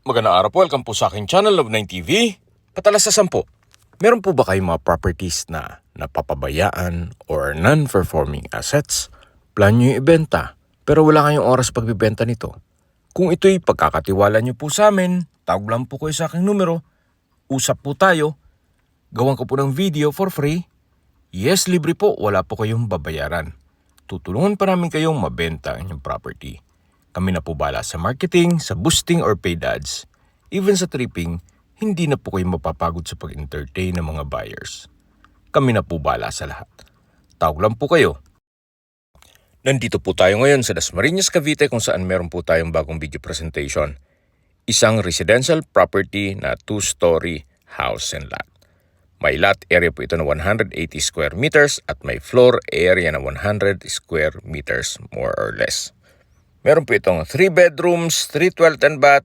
Magandang araw po, welcome po sa aking channel, Love9 TV. Katalasasan po, meron po ba kayong mga properties na napapabayaan or non-performing assets? Plan nyo yung ibenta, pero wala kayong oras pagbibenta nito. Kung ito'y pagkakatiwala nyo po sa amin, tawag lang po kayo sa aking numero, usap po tayo, gawan ko po ng video for free. Yes, libre po, wala po kayong babayaran. Tutulungan pa namin kayong mabenta ang inyong property. Kami na po bala sa marketing, sa boosting or paid ads. Even sa tripping, hindi na po kayo mapapagod sa pag-entertain ng mga buyers. Kami na po bala sa lahat. Tawag lang po kayo. Nandito po tayo ngayon sa Dasmariñas, Cavite kung saan meron po tayong bagong video presentation. Isang residential property na 2-story house and lot. May lot area po ito na 180 square meters at may floor area na 100 square meters more or less. Meron po itong 3 bedrooms, 3 toilet and bath,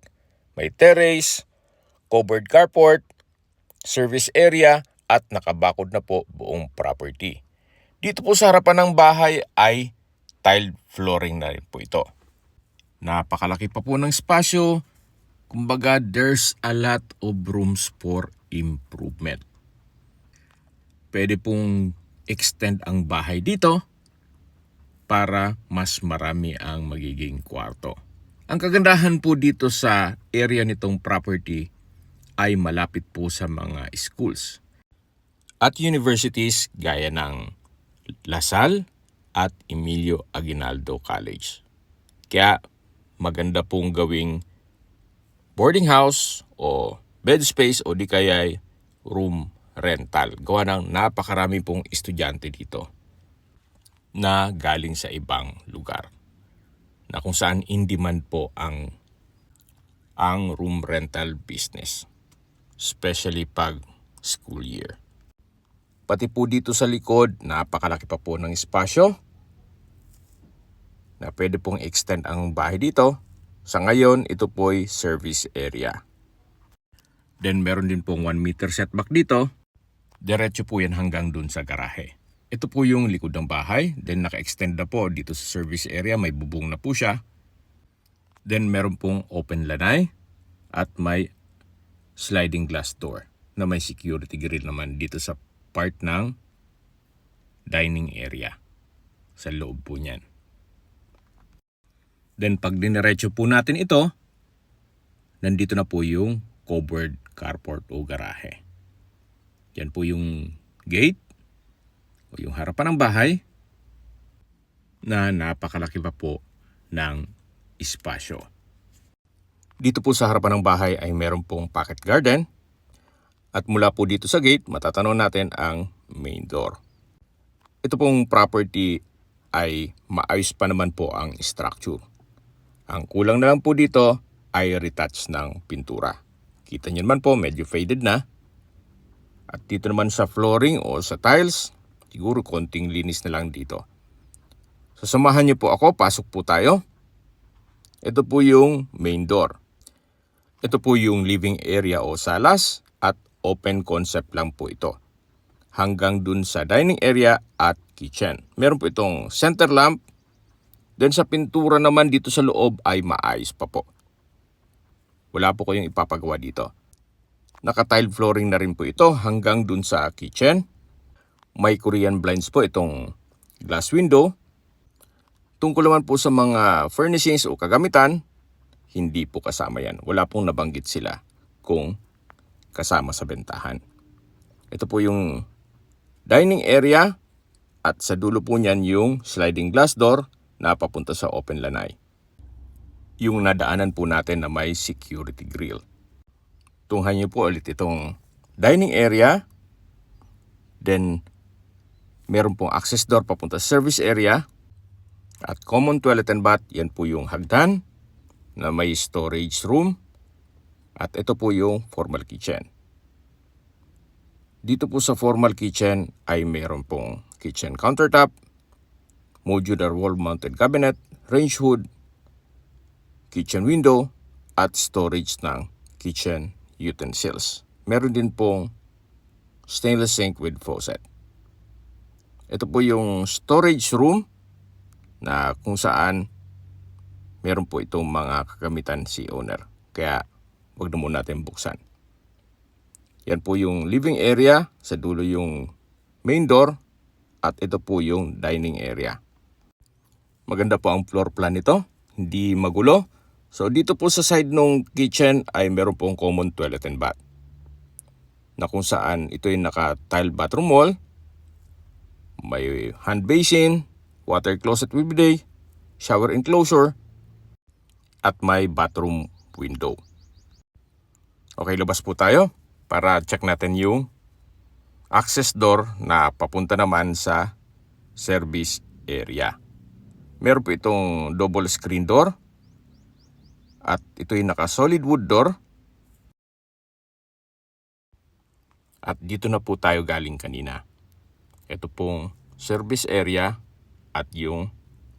may terrace, covered carport, service area at nakabakod na po buong property. Dito po sa harapan ng bahay ay tiled flooring na rin po ito. Napakalaki pa po ng espasyo. Kumbaga, there's a lot of rooms for improvement. Pwede pong extend ang bahay dito para mas marami ang magiging kwarto. Ang kagandahan po dito sa area nitong property ay malapit po sa mga schools at universities gaya ng LaSalle at Emilio Aguinaldo College. Kaya maganda pong gawing boarding house o bed space o di kaya room rental. Gawa ng napakarami pong estudyante dito na galing sa ibang lugar na kung saan in demand po ang room rental business, especially pag school year. Pati po dito sa likod, napakalaki pa po ng espasyo na pwede pong extend ang bahay dito. Sa ngayon, ito po'y service area. Then meron din pong 1 meter setback dito. Diretso po yan hanggang dun sa garahe. Ito po yung likod ng bahay. Then naka-extend na po dito sa service area. May bubong na po siya. Then meron pong open lanay at may sliding glass door na may security grill naman dito sa part ng dining area. Sa loob po niyan. Then pag diniretso po natin ito, nandito na po yung covered carport o garahe. Yan po yung gate o yung harapan ng bahay na napakalaki pa po ng espasyo. Dito po sa harapan ng bahay ay meron pong pocket garden at mula po dito sa gate matatanaw natin ang main door. Ito pong property ay maayos pa naman po ang structure. Ang kulang na lang po dito ay retouch ng pintura. Kita nyo naman po medyo faded na. At dito naman sa flooring o sa tiles, siguro konting linis na lang dito. Sasamahan niyo po ako, pasok po tayo. Ito po yung main door. Ito po yung living area o salas at open concept lang po ito. Hanggang dun sa dining area at kitchen. Meron po itong center lamp. Then sa pintura naman dito sa loob ay maayos pa po. Wala po kayong ipapagawa dito. Naka-tile flooring na rin po ito hanggang dun sa kitchen. May Korean blinds po itong glass window. Tungkol naman po sa mga furnishings o kagamitan, hindi po kasama yan. Wala pong nabanggit sila kung kasama sa bentahan. Ito po yung dining area at sa dulo po niyan yung sliding glass door na papunta sa open lanay. Yung nadaanan po natin na may security grill. Tunghan niyo po ulit itong dining area. Then, meron pong access door papunta sa service area. At common toilet and bath, yan po yung hagdan na may storage room. At ito po yung formal kitchen. Dito po sa formal kitchen ay meron pong kitchen countertop, modular wall-mounted cabinet, range hood, kitchen window, at storage ng kitchen utensils. Meron din pong stainless sink with faucet. Ito po yung storage room na kung saan meron po itong mga kagamitan si owner. Kaya Huwag na muna natin buksan. Yan po yung living area, sa dulo yung main door, at ito po yung dining area. Maganda po ang floor plan nito, hindi magulo. So dito po sa side ng kitchen ay meron pong common toilet and bath, na kung saan ito yung naka-tile bathroom wall, may hand basin, water closet with bidet, shower enclosure, at may bathroom window. Okay, labas po tayo para check natin yung access door na papunta naman sa service area. Meron po itong double screen door at ito yung naka-solid wood door. At dito na po tayo galing kanina. Ito pong service area at yung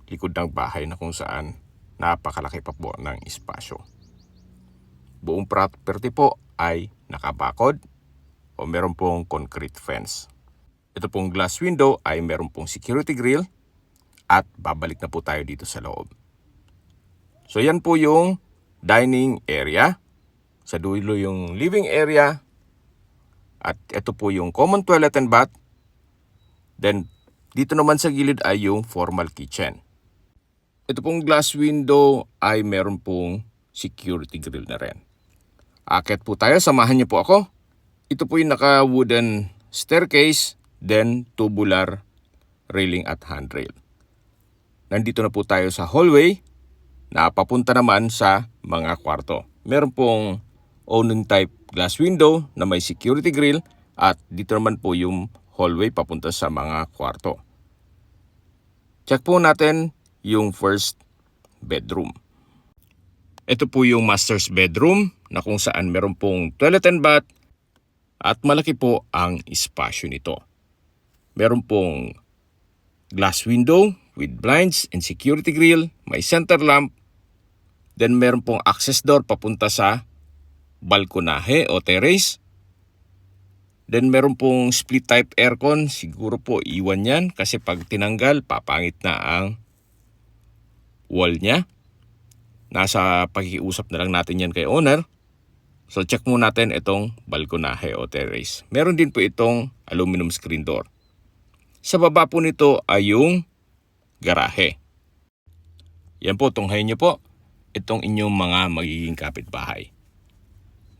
likod ng bahay na kung saan napakalaki pa po ng espasyo. Buong property po ay nakabakod o meron pong concrete fence. Ito pong glass window ay meron pong security grill at babalik na po tayo dito sa loob. So yan po yung dining area. Sa dulo yung living area. At ito po yung common toilet and bath. Then dito naman sa gilid ay yung formal kitchen. Ito pong glass window ay meron pong security grill na rin. Akit po tayo, samahan niyo po ako. Ito po yung naka-wooden staircase, then tubular railing at handrail. Nandito na po tayo sa hallway na papunta naman sa mga kwarto. Meron pong owning type glass window na may security grill at dito naman po yung hallway papunta sa mga kwarto. Check po natin yung first bedroom. Ito po yung master's bedroom na kung saan meron pong toilet and bath at malaki po ang espasyo nito. Meron pong glass window with blinds and security grill, may center lamp, then meron pong access door papunta sa balkonahe o terrace. Then meron pong split type aircon, siguro po iwan yan kasi pag tinanggal papangit na ang wall niya. Nasa pag-iusap na lang natin yan kay owner. So check muna natin itong balkonahe o terrace. Meron din po itong aluminum screen door. Sa baba po nito ay yung garahe. Yan po, tunghayin nyo po itong inyong mga magiging kapitbahay.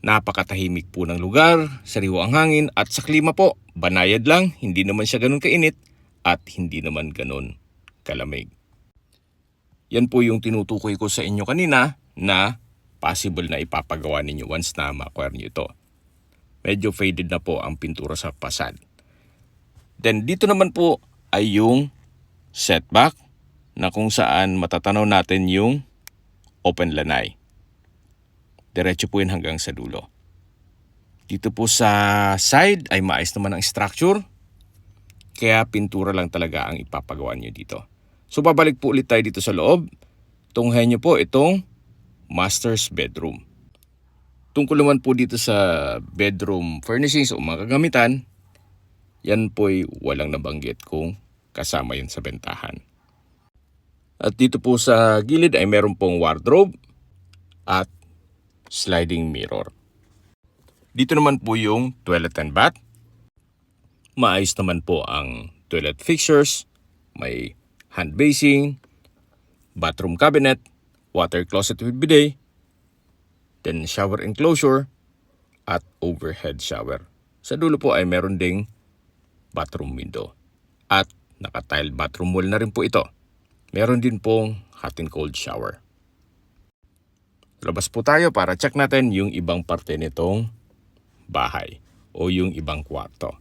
Napakatahimik po ng lugar, sariwa ang hangin at sa klima po, banayad lang, hindi naman siya ganun kainit at hindi naman ganun kalamig. Yan po yung tinutukoy ko sa inyo kanina na possible na ipapagawa ninyo once na ma-acquire nyo ito. Medyo faded na po ang pintura sa facade. Then dito naman po ay yung setback na kung saan matatanaw natin yung open lanai. Diretso po yun hanggang sa dulo. Dito po sa side ay maayos naman ang structure. Kaya pintura lang talaga ang ipapagawa nyo dito. So babalik po ulit tayo dito sa loob. Tunghayin nyo po itong master's bedroom. Tungkol naman po dito sa bedroom furnishings o mga kagamitan, yan po'y walang nabanggit kung kasama yun sa bentahan. At dito po sa gilid ay meron pong wardrobe at sliding mirror. Dito naman po yung toilet and bath. Maayos naman po ang toilet fixtures, may hand basin, bathroom cabinet, water closet with bidet, then shower enclosure, at overhead shower. Sa dulo po ay meron ding bathroom window. At naka-tile bathroom wall na rin po ito. Meron din pong hot and cold shower. Labas po tayo para check natin yung ibang parte nitong bahay o yung ibang kwarto.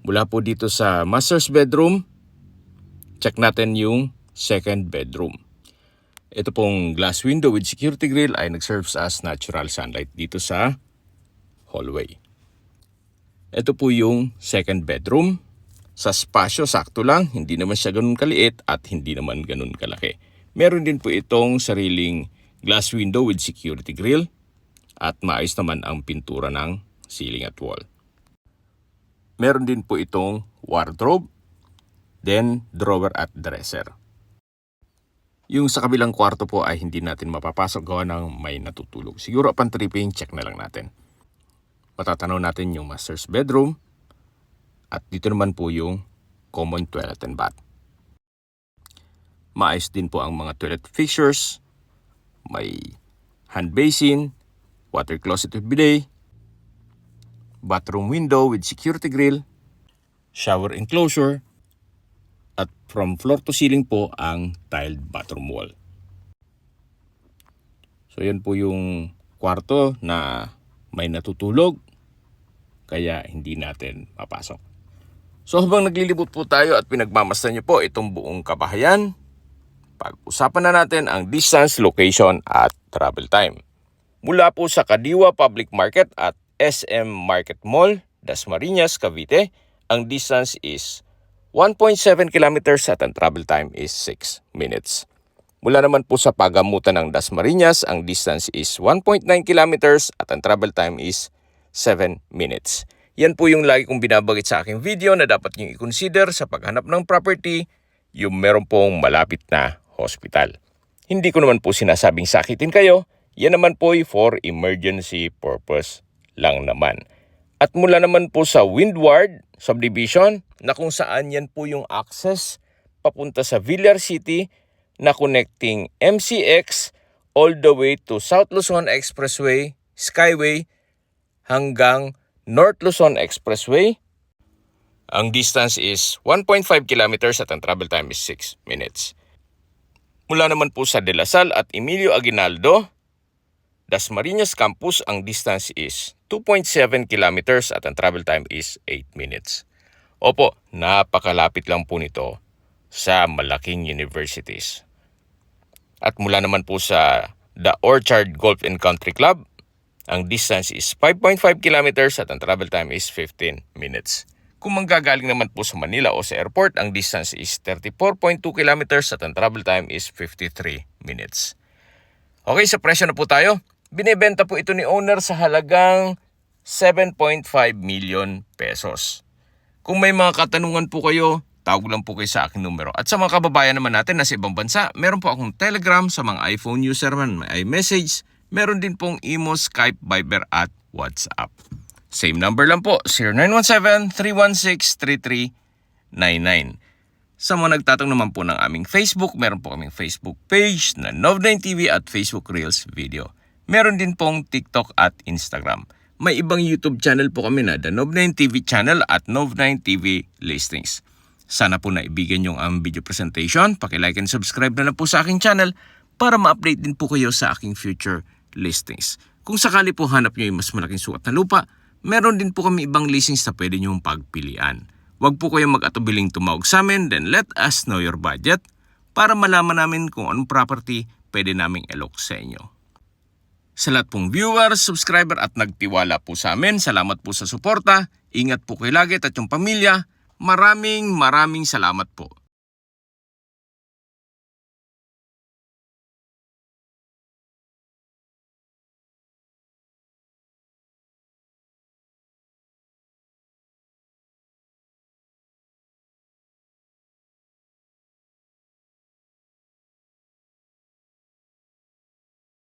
Mula po dito sa master's bedroom, check natin yung second bedroom. Ito pong glass window with security grill ay nag-serves as natural sunlight dito sa hallway. Ito po yung second bedroom. Sa spasyo, sakto lang. Hindi naman siya ganun kaliit at hindi naman ganun kalaki. Meron din po itong sariling glass window with security grill at maayos naman ang pintura ng ceiling at wall. Meron din po itong wardrobe, then drawer at dresser. Yung sa kabilang kwarto po ay hindi natin mapapasok gawa ng may natutulog. Siguro upon tripping, check na lang natin. Matatanaw natin yung master's bedroom at dito naman po yung common toilet and bath. Maayos din po ang mga toilet fixtures. May hand basin, water closet with bidet, bathroom window with security grill, shower enclosure, at from floor to ceiling po ang tiled bathroom wall. So yan po yung kwarto na may natutulog kaya hindi natin mapasok. So habang naglilibot po tayo at pinagmamasdan niyo po itong buong kabahayan, pag-usapan na natin ang distance, location at travel time. Mula po sa Kadiwa Public Market at SM Market Mall, Dasmariñas, Cavite, ang distance is 1.7 kilometers at ang travel time is 6 minutes. Mula naman po sa pagamutan ng Dasmariñas, ang distance is 1.9 kilometers at ang travel time is 7 minutes. Yan po yung lagi kong binabagit sa aking video na dapat nyo i-consider sa paghanap ng property, yung meron pong malapit na hospital. Hindi ko naman po sinasabing sakitin kayo, yan naman po for emergency purpose lang naman. At mula naman po sa Windward Subdivision na kung saan yan po yung access papunta sa Villar City na connecting MCX all the way to South Luzon Expressway, Skyway hanggang North Luzon Expressway. Ang distance is 1.5 kilometers at ang travel time is 6 minutes. Mula naman po sa De La Salle at Emilio Aguinaldo, Dasmariñas Campus, ang distance is 2.7 kilometers at ang travel time is 8 minutes. Opo, napakalapit lang po nito sa malaking universities. At mula naman po sa The Orchard Golf and Country Club, ang distance is 5.5 kilometers at ang travel time is 15 minutes. Kung manggagaling naman po sa Manila o sa airport, ang distance is 34.2 kilometers at ang travel time is 53 minutes. Okay, sa presyo na po tayo. Binebenta po ito ni owner sa halagang 7.5 million pesos. Kung may mga katanungan po kayo, tawag lang po kayo sa aking numero. At sa mga kababayan naman natin na sa ibang bansa, meron po akong Telegram sa mga iPhone user man, may iMessage. Meron din pong Imo, Skype, Viber at WhatsApp. Same number lang po, 0917-316-3399. Sa mga nagtatanong naman po ng aming Facebook, meron po kaming Facebook page na Nov9 TV at Facebook Reels Video. Meron din pong TikTok at Instagram. May ibang YouTube channel po kami na The Nov9 TV channel at Nov9 TV Listings. Sana po naibigan yung ang video presentation. Paki-like and subscribe na lang po sa aking channel para ma-update din po kayo sa aking future listings. Kung sakali po hanap nyo yung mas malaking sukat na lupa, meron din po kami ibang listings na pwede nyo pagpilian. Huwag po kayong mag-atubiling tumawag sa amin, then let us know your budget para malaman namin kung anong property pwede naming alok sa inyo. Sa lahat pong viewers, subscriber at nagtiwala po sa amin, salamat po sa suporta. Ingat po kayo lagi at yung pamilya. Maraming salamat po.